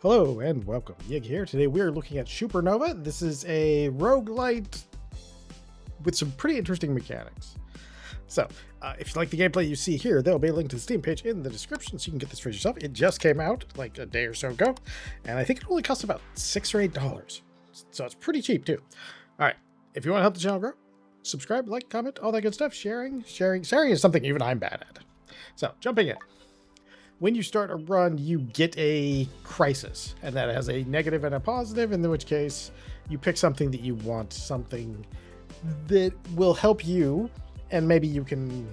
Hello and welcome. Yig here. Today we are looking at Shooper Nova. This is a roguelite with some pretty interesting mechanics. So, if you like the gameplay you see here, there'll be a link to the Steam page in the description so you can get this for yourself. It just came out like a day or so ago, and I think it only costs about $6 or $8. So it's pretty cheap too. All right, if you want to help the channel grow, subscribe, like, comment, all that good stuff. Sharing is something even I'm bad at. So, jumping in. When you start a run, you get a crisis, and that has a negative and a positive, in which case you pick something that you want, something that will help you, and maybe you can,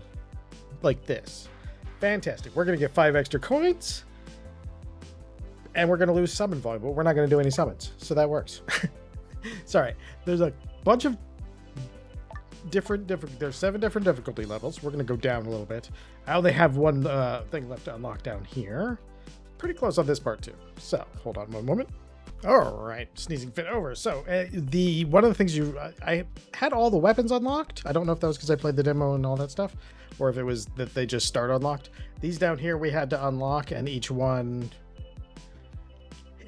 like this. Fantastic. We're going to get 5 extra coins, and we're going to lose summon volume, but we're not going to do any summons, so that works. Sorry, there's a bunch of there's 7 different difficulty levels. We're going to go down a little bit. I only have one thing left to unlock down here. Pretty close on this part too. So hold on one moment. All right, sneezing fit over. So one of the things I had all the weapons unlocked. I don't know if that was because I played the demo and all that stuff, or if it was that they just start unlocked. These down here we had to unlock, and each one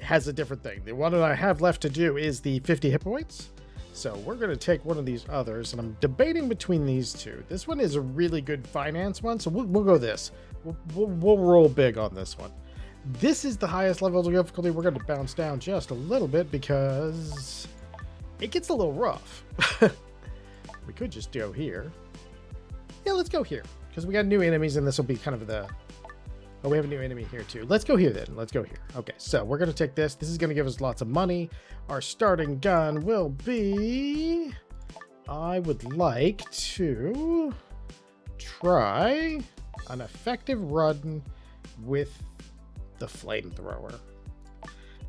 has a different thing. The one that I have left to do is the 50 hit points. So we're going to take one of these others, and I'm debating between these two. This one is a really good finance one, so we'll go this. We'll roll big on this one. This is the highest level of difficulty. We're going to bounce down just a little bit because it gets a little rough. We could just go here. Yeah, let's go here because we got new enemies, and this will be kind of the... Oh, we have a new enemy here too. Let's go here then. Let's go here. Okay, so we're going to take this. This is going to give us lots of money. Our starting gun will be... I would like to try an effective run with the flamethrower.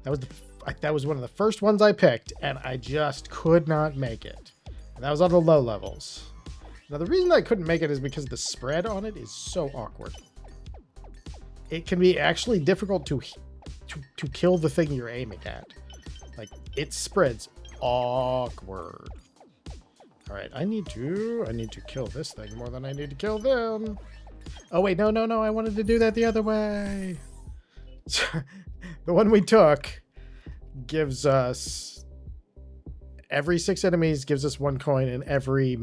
That was one of the first ones I picked, and I just could not make it. And that was on the low levels. Now, the reason I couldn't make it is because the spread on it is so awkward. It can be actually difficult to kill the thing you're aiming at. Like, it spreads awkward. All right, I need to kill this thing more than I need to kill them. Oh wait, no, I wanted to do that the other way. The one we took gives us every 6 enemies gives us 1 coin, and every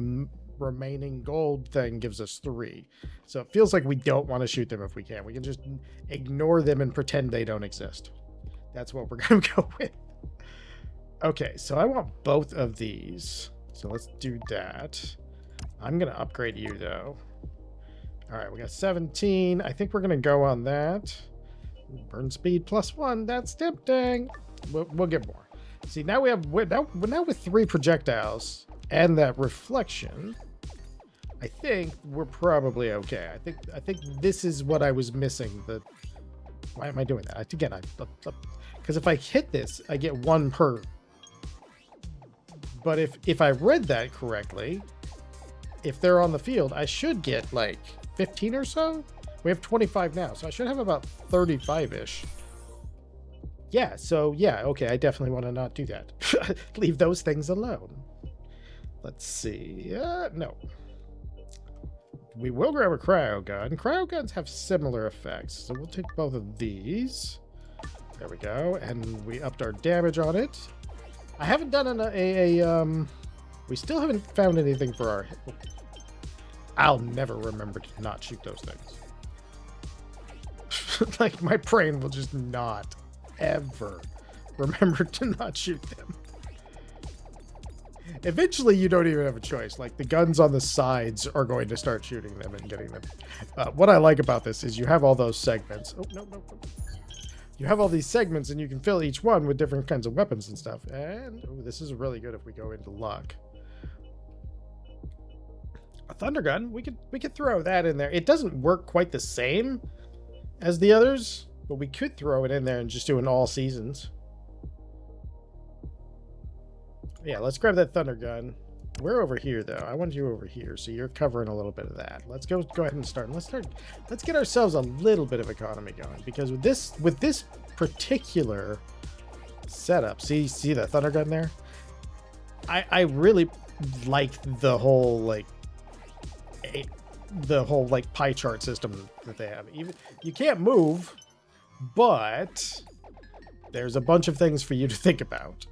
remaining gold thing gives us 3. So it feels like we don't want to shoot them if we can. We can just ignore them and pretend they don't exist. That's what we're going to go with. Okay, so I want both of these. So let's do that. I'm going to upgrade you though. All right, we got 17. I think we're going to go on that. Burn speed +1. That's tempting. We'll get more. See, now we're with 3 projectiles and that reflection. I think we're probably okay. I think this is what I was missing. Why am I doing that? Because if I hit this, I get 1 per. But if I read that correctly, if they're on the field, I should get like 15 or so. We have 25 now, so I should have about 35-ish. Yeah, so yeah, okay, I definitely want to not do that. Leave those things alone. Let's see. No. We will grab a cryo gun. Cryo guns have similar effects, so we'll take both of these. There we go, and we upped our damage on it. I haven't done we still haven't found anything for our... I'll never remember to not shoot those things. Like, my brain will just not ever remember to not shoot them. Eventually, you don't even have a choice. Like, the guns on the sides are going to start shooting them and getting them. What I like about this is you have all those segments. Oh, no. You have all these segments, and you can fill each one with different kinds of weapons and stuff. And ooh, this is really good if we go into luck. A thunder gun, we could throw that in there. It doesn't work quite the same as the others, but we could throw it in there and just do an all seasons. Yeah, let's grab that thunder gun. We're over here though. I want you over here, so you're covering a little bit of that. Let's go ahead and start. Let's get ourselves a little bit of economy going, because with this particular setup, see the thunder gun there? I really like the whole like pie chart system that they have. Even you can't move, but There's a bunch of things for you to think about.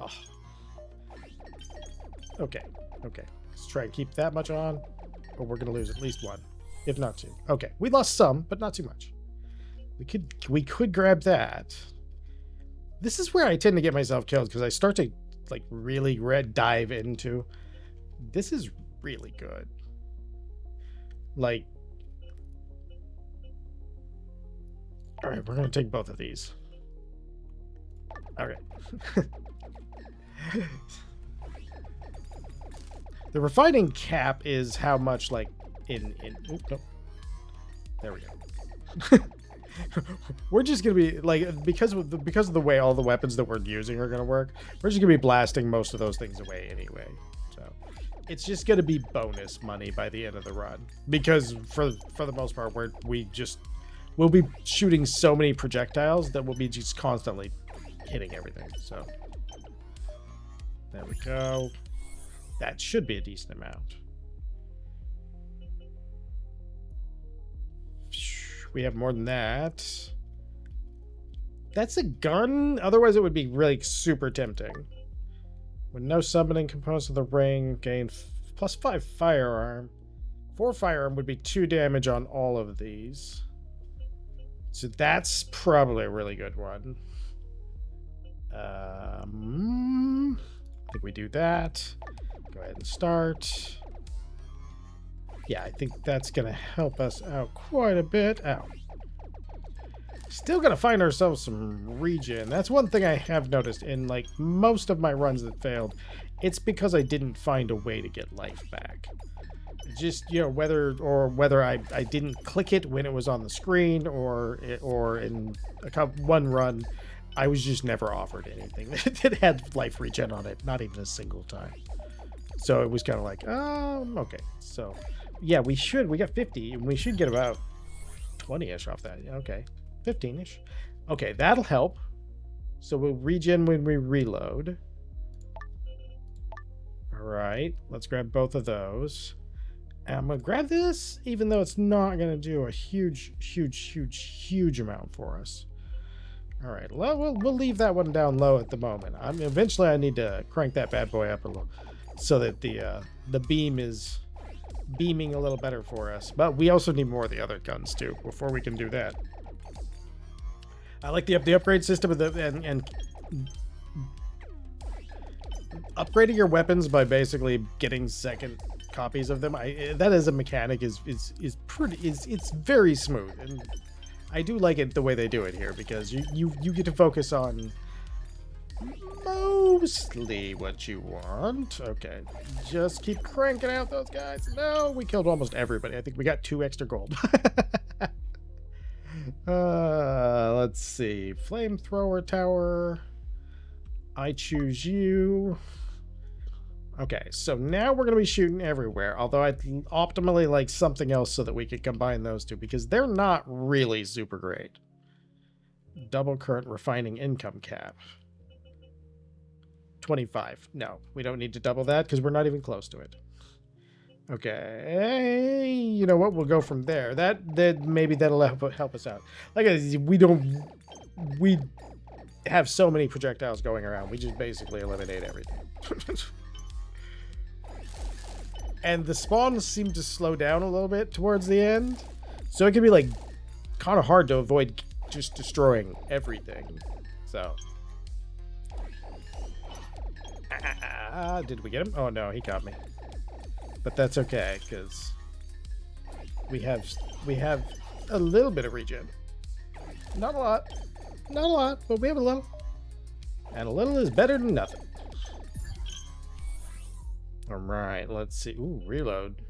Oh. Okay. Let's try and keep that much on, or we're going to lose at least one, if not two. Okay, we lost some, but not too much. We could grab that. This is where I tend to get myself killed, because I start to like really dive into. This is really good. Like, all right, we're gonna take both of these. Okay. The refining cap is how much, like, oops, no. There we go. We're just gonna be like, because of the way all the weapons that we're using are gonna work, we're just gonna be blasting most of those things away anyway. So it's just gonna be bonus money by the end of the run, because for the most part we'll be shooting so many projectiles that we'll be just constantly hitting everything. So there we go. That should be a decent amount. We have more than that. That's a gun. Otherwise, it would be really super tempting. With no summoning components of the ring, gain +5 firearm. 4 firearm would be 2 damage on all of these. So that's probably a really good one. I think we do that. Go ahead and start. Yeah, I think that's going to help us out quite a bit. Ow. Still going to find ourselves some regen. That's one thing I have noticed in like most of my runs that failed. It's because I didn't find a way to get life back. Just, you know, whether I didn't click it when it was on the screen, or in one run, I was just never offered anything that had life regen on it. Not even a single time. So it was kind of like, okay. So yeah, we got 50, and we should get about 20-ish off that. Okay, 15-ish. Okay, that'll help. So we'll regen when we reload. All right, let's grab both of those. And I'm gonna grab this, even though it's not gonna do a huge amount for us. All right, we'll leave that one down low at the moment. Eventually I need to crank that bad boy up a little, so that the beam is beaming a little better for us. But we also need more of the other guns too before we can do that. I like the upgrade system of and upgrading your weapons by basically getting second copies of them. That as a mechanic is very smooth, and I do like it the way they do it here, because you get to focus on mostly what you want. Okay, just keep cranking out those guys. No, we killed almost everybody. I think we got 2 extra gold. Let's see. Flamethrower tower. I choose you. Okay, so now we're going to be shooting everywhere, although I'd optimally like something else so that we could combine those two, because they're not really super great. Double current refining income cap. 25. No, we don't need to double that because we're not even close to it. Okay, you know what? We'll go from there. That maybe that'll help us out. Like I said, we have so many projectiles going around. We just basically eliminate everything. And the spawns seem to slow down a little bit towards the end, so it can be like kind of hard to avoid just destroying everything. So, did we get him? Oh no, he got me. But that's okay, because we have a little bit of regen. Not a lot, but we have a little. And a little is better than nothing. All right, let's see. Ooh, reload.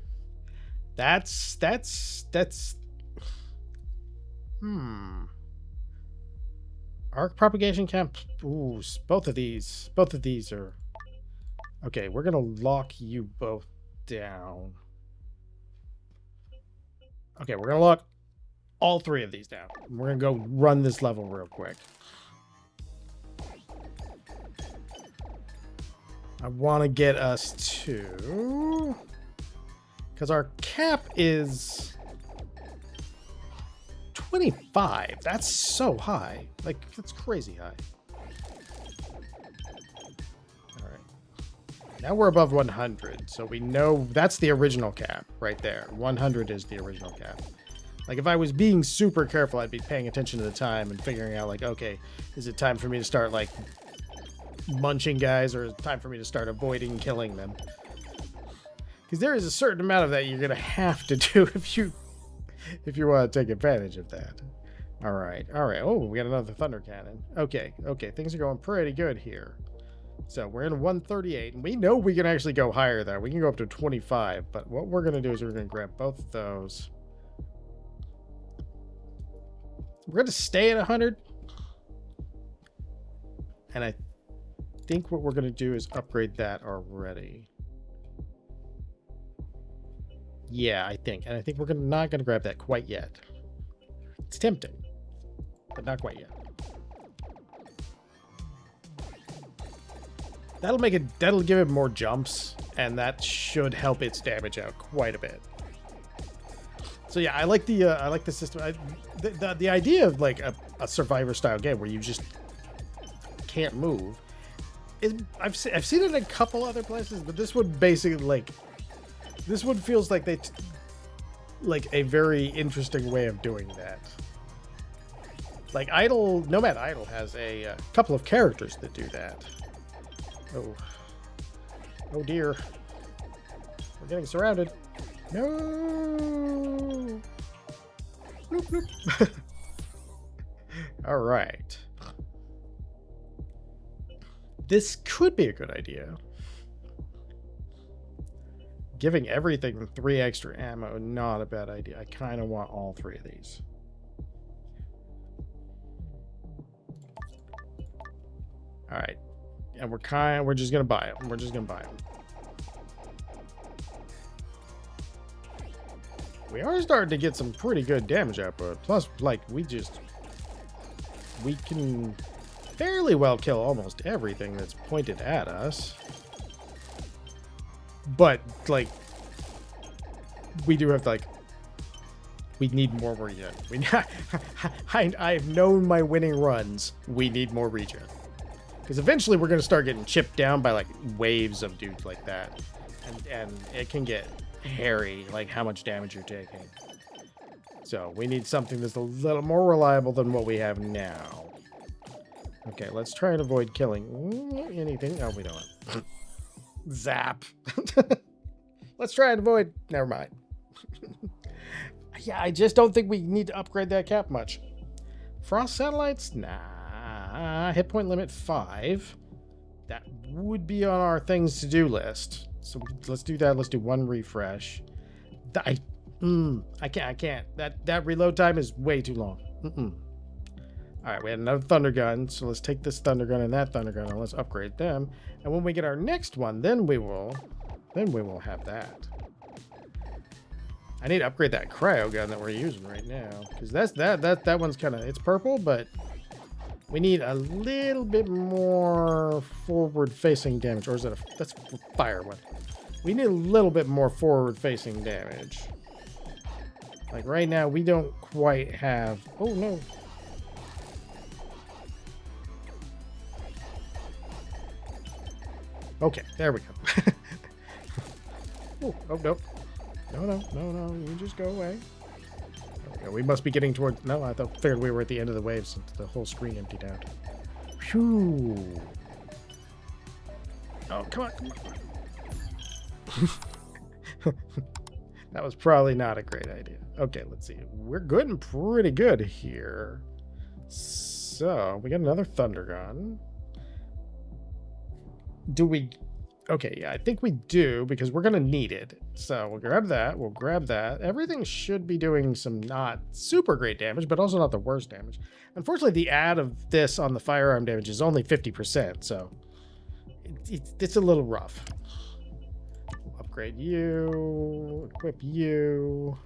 That's arc propagation camp. Ooh, both of these are okay. We're gonna lock you both down. Okay, we're gonna lock all 3 of these down. We're gonna go run this level real quick. I want to get us to, because our cap is 25. That's so high. Like, that's crazy high. All right. Now we're above 100, so we know that's the original cap right there. 100 is the original cap. Like, if I was being super careful, I'd be paying attention to the time and figuring out, like, okay, is it time for me to start, like, munching guys, or is it time for me to start avoiding killing them? Because there is a certain amount of that you're going to have to do if you want to take advantage of that. All right. Oh, we got another thunder cannon. Okay, things are going pretty good here. So we're in 138, and we know we can actually go higher there. We can go up to 25, but what we're going to do is we're going to grab both of those. We're going to stay at 100. And I think what we're going to do is upgrade that already. Yeah, I think. And I think we're not going to grab that quite yet. It's tempting, but not quite yet. That'll give it more jumps, and that should help its damage out quite a bit. So yeah, I like the system. The idea of like a survivor style game where you just can't move is I've seen it in a couple other places, but this one basically this one feels like like a very interesting way of doing that. Like Nomad Idol has a couple of characters that do that. Oh dear, we're getting surrounded. No. Nope. All right. This could be a good idea. Giving everything 3 extra ammo, not a bad idea. I kind of want all 3 of these. All right. And we're just going to buy them. We're just going to buy them. We are starting to get some pretty good damage output. Plus, like, we can fairly well kill almost everything that's pointed at us. But, like, we do have to, like, we need more regen. I've known my winning runs. We need more regen. Because eventually we're going to start getting chipped down by, like, waves of dudes like that. And it can get hairy, like how much damage you're taking. So we need something that's a little more reliable than what we have now. Okay, let's try and avoid killing anything. Oh, we don't. Zap. Let's try and avoid. Never mind. Yeah, I just don't think we need to upgrade that cap much. Frost satellites? Nah. Hit point limit 5. That would be on our things to do list. So let's do that. Let's do 1 refresh. I can't. That reload time is way too long. All right, we had another thunder gun. So let's take this thunder gun and that thunder gun and let's upgrade them. And when we get our next one, then we will have that. I need to upgrade that cryo gun that we're using right now, because that one's kind of, it's purple, but we need a little bit more forward-facing damage. Or is that that's a fire one? We need a little bit more forward-facing damage. Like right now, we don't quite have. Oh no. Okay, there we go. Oh no. No, you just go away. We must be getting towards. No, I figured we were at the end of the wave since the whole screen emptied out. Phew. Oh, come on. That was probably not a great idea. Okay, let's see. We're good and pretty good here. So, we got another thunder gun. Do we... Okay, yeah, I think we do, because we're going to need it. So we'll grab that. We'll grab that. Everything should be doing some not super great damage, but also not the worst damage. Unfortunately, the add of this on the firearm damage is only 50%, so it's a little rough. We'll upgrade you. Equip you.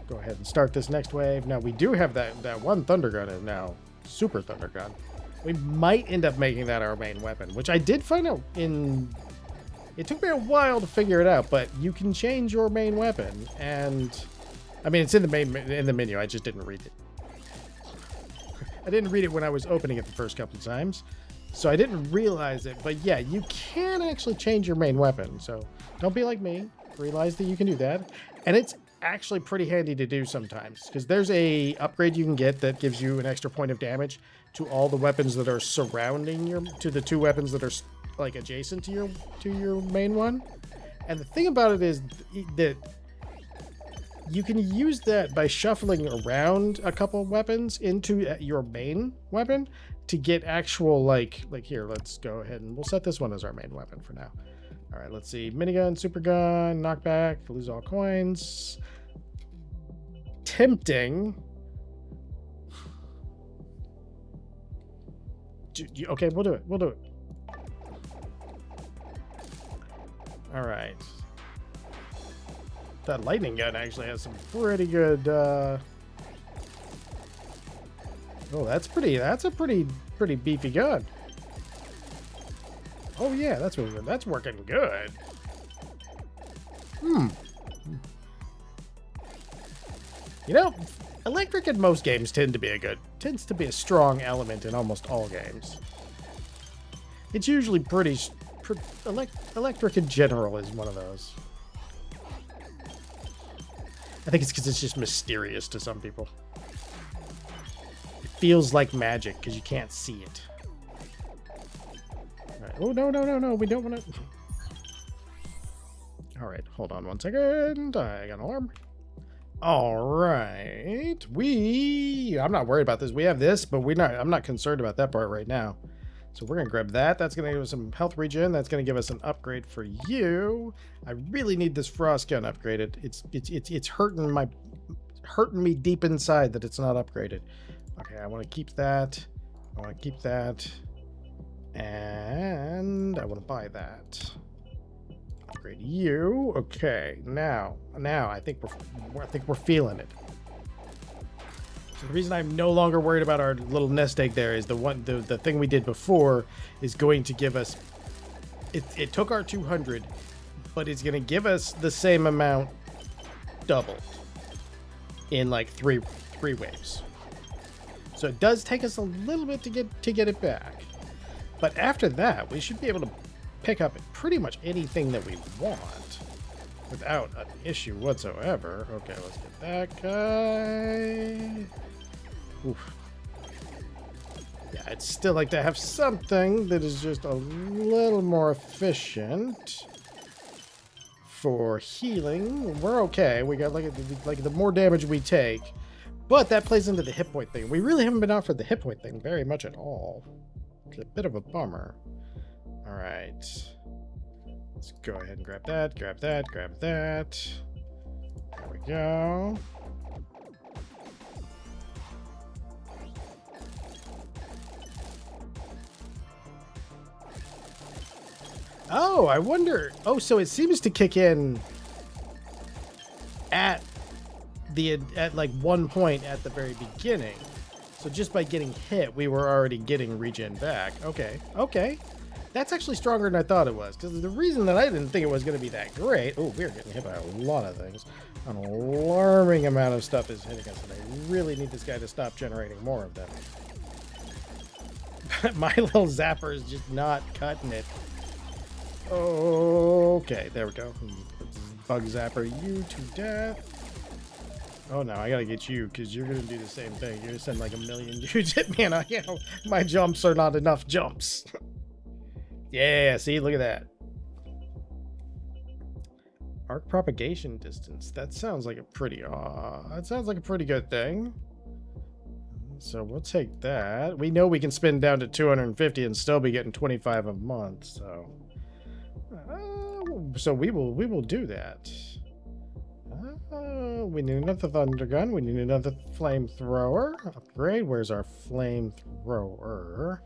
Go ahead and start this next wave. Now, we do have that one thunder gun is now super thunder gun. We might end up making that our main weapon, which I did find out in... It took me a while to figure it out, but you can change your main weapon, and I mean, it's in the menu. I just didn't read it. I didn't read it when I was opening it the first couple of times, so I didn't realize it. But yeah, you can actually change your main weapon. So don't be like me. Realize that you can do that, and it's actually pretty handy to do sometimes because there's a upgrade you can get that gives you an extra point of damage to all the weapons that are surrounding to the 2 weapons that are like adjacent to your main one. And the thing about it is that you can use that by shuffling around a couple of weapons into your main weapon to get actual like here, let's go ahead and we'll set this one as our main weapon for now. All right, let's see. Minigun, super gun, knockback, lose all coins. Tempting. Okay, we'll do it. We'll do it. All right. That lightning gun actually has some pretty good oh, that's a pretty beefy gun. Oh yeah, that's working good. You know, electric in most games tends to be a strong element in almost all games. It's usually electric in general is one of those. I think it's because it's just mysterious to some people. It feels like magic because you can't see it. All right. Oh, no. We don't want to... All right. Hold on one second. I got an alarm. All right. I'm not worried about this. We have this, but I'm not concerned about that part right now. So we're going to grab that. That's going to give us some health regen. That's going to give us an upgrade for you. I really need this frost gun upgraded. It's hurting me deep inside that it's not upgraded. Okay, I want to keep that. And I want to buy that. Upgrade you. Okay, now I think we're feeling it. So the reason I'm no longer worried about our little nest egg there is the thing we did before is going to give us, it took our 200, but it's going to give us the same amount doubled in like three waves. So it does take us a little bit to get it back. But after that, we should be able to pick up pretty much anything that we want without an issue whatsoever. Okay, let's get that guy. Oof. Yeah, I'd still like to have something that is just a little more efficient for healing. We're okay. We got like the more damage we take, but that plays into the hit point thing. We really haven't been out for the hit point thing very much at all. It's a bit of a bummer. All right. Let's go ahead and grab that. There we go. Oh, I wonder. Oh, so it seems to kick in at like one point at the very beginning. So just by getting hit, we were already getting regen back. Okay. That's actually stronger than I thought it was. Because the reason that I didn't think it was going to be that great... Oh, we're getting hit by a lot of things. An alarming amount of stuff is hitting us. And I really need this guy to stop generating more of them. My little zapper is just not cutting it. Okay, there we go. Bug zapper you to death. Oh no, I gotta get you because you're gonna do the same thing. You're gonna send like a million dudes at me, and my jumps are not enough jumps. Yeah, see, look at that. Arc propagation distance. That sounds like a pretty good thing. So we'll take that. We know we can spin down to 250 and still be getting 25 a month. So we will do that. We need another thunder gun. We need another flamethrower. Upgrade. Where's our flamethrower?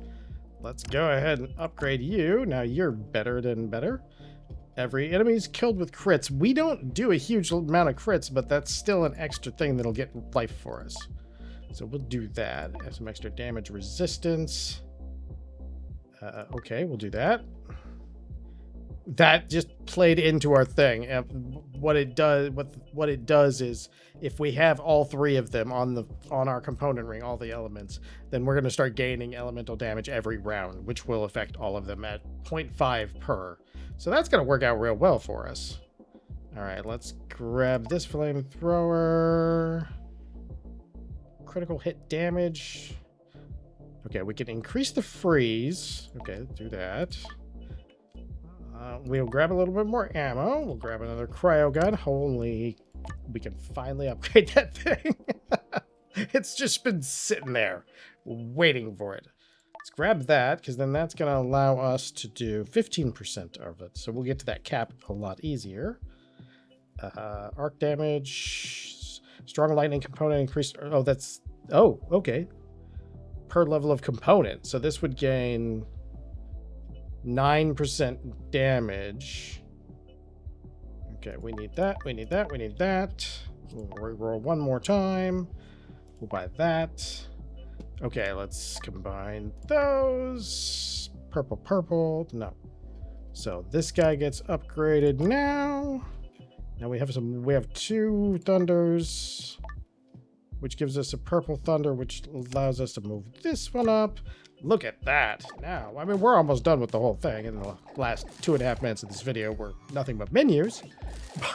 Let's go ahead and upgrade you. Now you're better than better. Every enemy is killed with crits. We don't do a huge amount of crits, but that's still an extra thing that'll get life for us. So we'll do that. Have some extra damage resistance. Okay, we'll do that. that just played into our thing. What it does is, if we have all three of them on our component ring, all the elements, then we're going to start gaining elemental damage every round, which will affect all of them at 0.5 per. So that's going to work out real well for us. All right, let's grab this flamethrower. Critical hit damage. Okay, we can increase the freeze. Okay, do that. We'll grab a little bit more ammo. We'll grab another cryo gun. Holy, we can finally upgrade that thing. It's just been sitting there waiting for it. Let's grab that, because then that's going to allow us to do 15% of it. So we'll get to that cap a lot easier. Arc damage, strong lightning component increased. Oh, that's, oh, okay. Per level of component. So this would gain 9% damage. Okay, we need that, we need that, we need that. We'll roll one more time. We'll buy that. Okay, let's combine those. Purple, purple, no. So this guy gets upgraded now. Now we have two thunders, which gives us a purple thunder, which allows us to move this one up. Look at that. Now, I mean, we're almost done with the whole thing. In the last 2.5 minutes of this video were nothing but menus.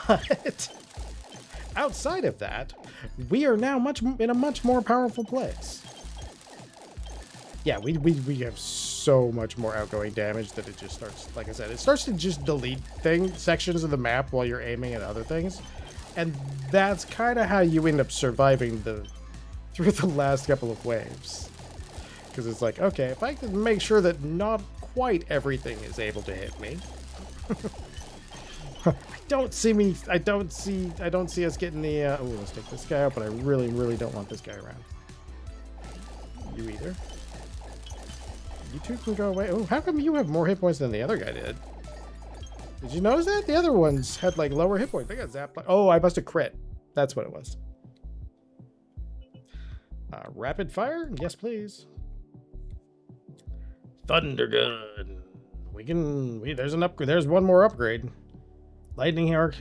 But outside of that, we are now in a much more powerful place. Yeah, we have so much more outgoing damage that it just starts, like I said, it starts to just delete sections of the map while you're aiming at other things. And that's kind of how you end up surviving through the last couple of waves. Because it's like, okay, if I can make sure that not quite everything is able to hit me. I don't see us getting the, oh, let's take this guy out, but I really, really don't want this guy around. You either. You two can go away. Oh, how come you have more hit points than the other guy did? Did you notice that? The other ones had, like, lower hit points. They got zapped. Oh, I must have crit. That's what it was. Rapid fire? Yes, please. Thunder gun. There's an upgrade. There's one more upgrade. Lightning arc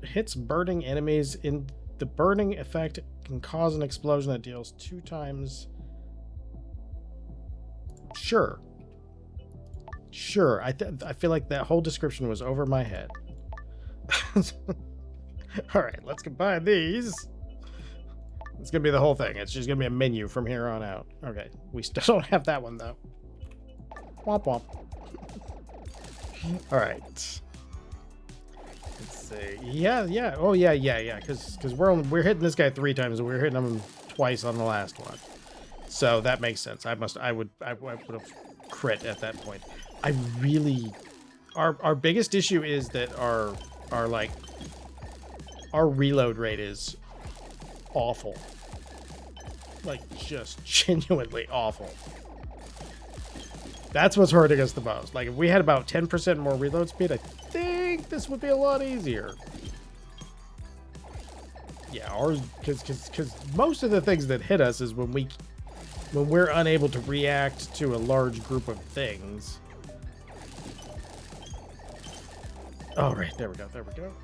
hits burning enemies. In the burning effect can cause an explosion that deals 2 times. Sure. I feel like that whole description was over my head. All right, let's combine these. It's gonna be the whole thing. It's just gonna be a menu from here on out. Okay, we still don't have that one though. Womp womp. All right. Let's see. Yeah. Oh yeah. Because we're hitting this guy 3 times and we're hitting him twice on the last one. So that makes sense. I would have crit at that point. I really, our biggest issue is that our reload rate is awful. Like, just genuinely awful. That's what's hurting us the most. Like, if we had about 10% more reload speed, I think this would be a lot easier. Yeah, ours, because most of the things that hit us is when we're unable to react to a large group of things. All right, there we go.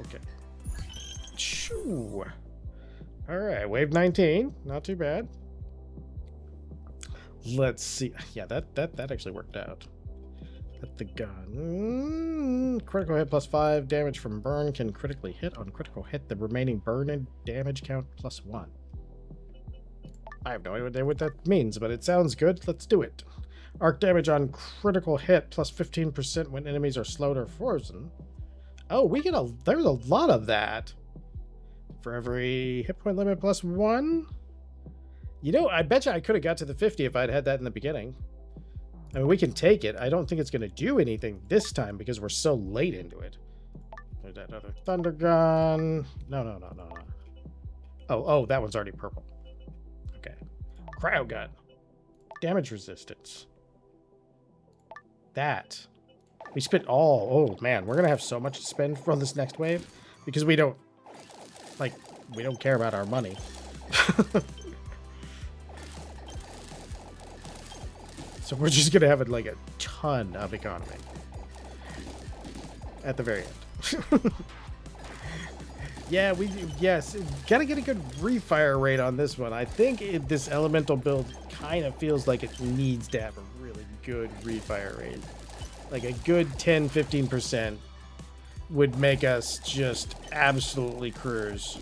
Okay. Shoo. All right, wave 19, not too bad. Let's see. Yeah, that actually worked out. At the gun. Critical hit +5. Damage from burn can critically hit. On critical hit, the remaining burn and damage count +1. I have no idea what that means, but it sounds good. Let's do it. Arc damage on critical hit +15% when enemies are slowed or frozen. Oh, there's a lot of that. For every hit point limit +1. You know, I bet you I could have got to the 50 if I'd had that in the beginning. I mean, we can take it. I don't think it's going to do anything this time because we're so late into it. There's that other thunder gun. No. Oh, that one's already purple. Okay. Cryo gun. Damage resistance. That. We spent all... Oh, man. We're going to have so much to spend for this next wave because we don't care about our money. So we're just going to have like a ton of economy. at the very end. Yeah, yes, gotta get a good refire rate on this one. I think this elemental build kind of feels like it needs to have a really good refire rate. Like a good 10-15% would make us just absolutely cruise.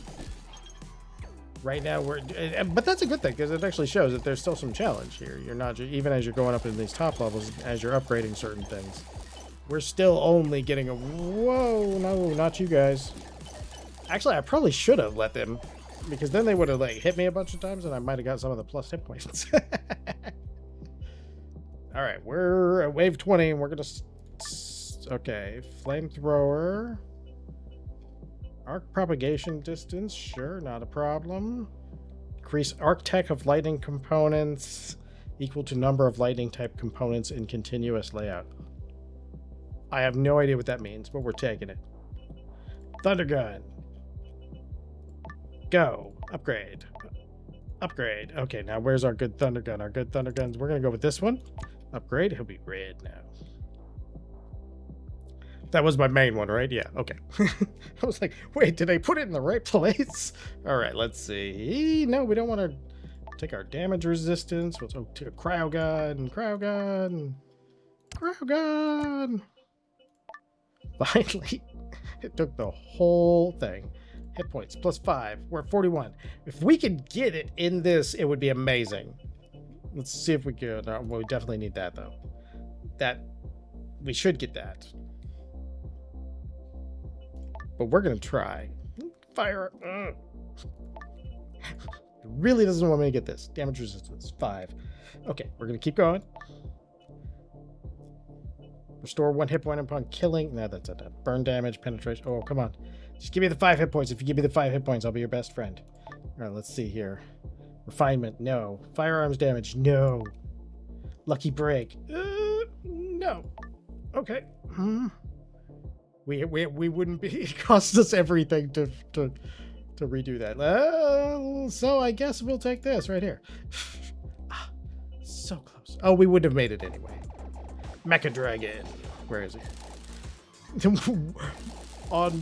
Right now but that's a good thing because it actually shows that there's still some challenge here. You're not, even as you're going up in these top levels, as you're upgrading certain things, we're still only getting a, whoa, no, not you guys. Actually, I probably should have let them, because then they would have like hit me a bunch of times and I might have got some of the plus hit points. All right, we're at wave 20 and we're gonna, okay, flamethrower, arc propagation distance, sure, not a problem. Increase arc tech of lightning components equal to number of lightning type components in continuous layout. I have no idea what that means, but we're taking it. Thunder gun. Go. Upgrade. Upgrade. Okay, now where's our good thunder gun? Our good thunder guns. We're going to go with this one. Upgrade. He'll be red now. That was my main one, right? Yeah, okay. I was like, wait, did I put it in the right place? All right, let's see. No, we don't want to take our damage resistance. We'll take a cryo gun. Cryo gun. Cryo gun. Finally, it took the whole thing. Hit points +5. We're at 41. If we could get it in this, it would be amazing. Let's see if we could. Well, we definitely need that though. That we should get that. But we're gonna try. Fire. It really doesn't want me to get this. Damage resistance 5. Okay, we're gonna keep going. Restore 1 hit point upon killing. No, that's not that. Burn damage, penetration. Oh, come on. Just give me the 5 hit points. If you give me the 5 hit points, I'll be your best friend. All right, let's see here. Refinement, no. Firearms damage, no. Lucky break, no. Okay. We wouldn't be. It costs us everything to redo that. So I guess we'll take this right here. So close. Oh, we wouldn't have made it anyway. Mecha Dragon. Where is he?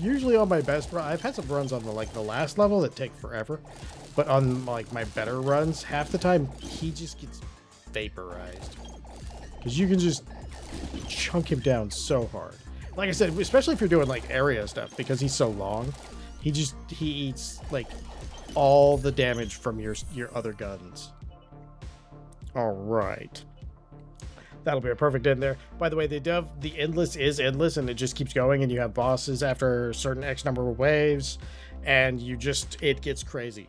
Usually on my best run, I've had some runs on the last level that take forever, but on like my better runs, half the time he just gets vaporized because you can just chunk him down so hard. Like I said, especially if you're doing like area stuff, because he's so long, he eats like all the damage from your other guns. All right. That'll be a perfect end there. By the way, the endless is endless, and it just keeps going, and you have bosses after a certain X number of waves, and it gets crazy.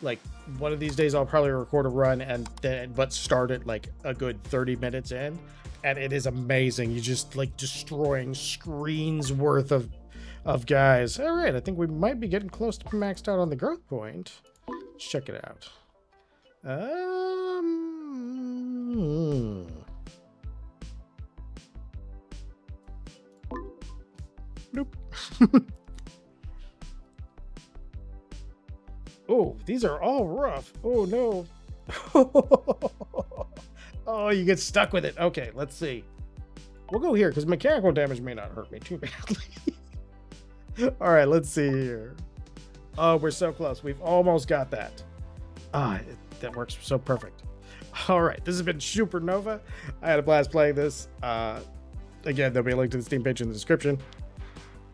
Like, one of these days I'll probably record a run but start it like a good 30 minutes in, and it is amazing. You just like destroying screens worth of guys. All right, I think we might be getting close to maxed out on the growth point. Let's check it out. Nope. Oh, these are all rough. Oh no. Oh, you get stuck with it. Okay, let's see. We'll go here because mechanical damage may not hurt me too badly. All right, let's see here. Oh, we're so close. We've almost got that. That works so perfect. All right, this has been Shooper Nova. I had a blast playing this. Again, there'll be a link to the Steam page in the description.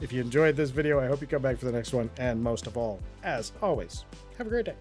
If you enjoyed this video, I hope you come back for the next one. And most of all, as always, have a great day.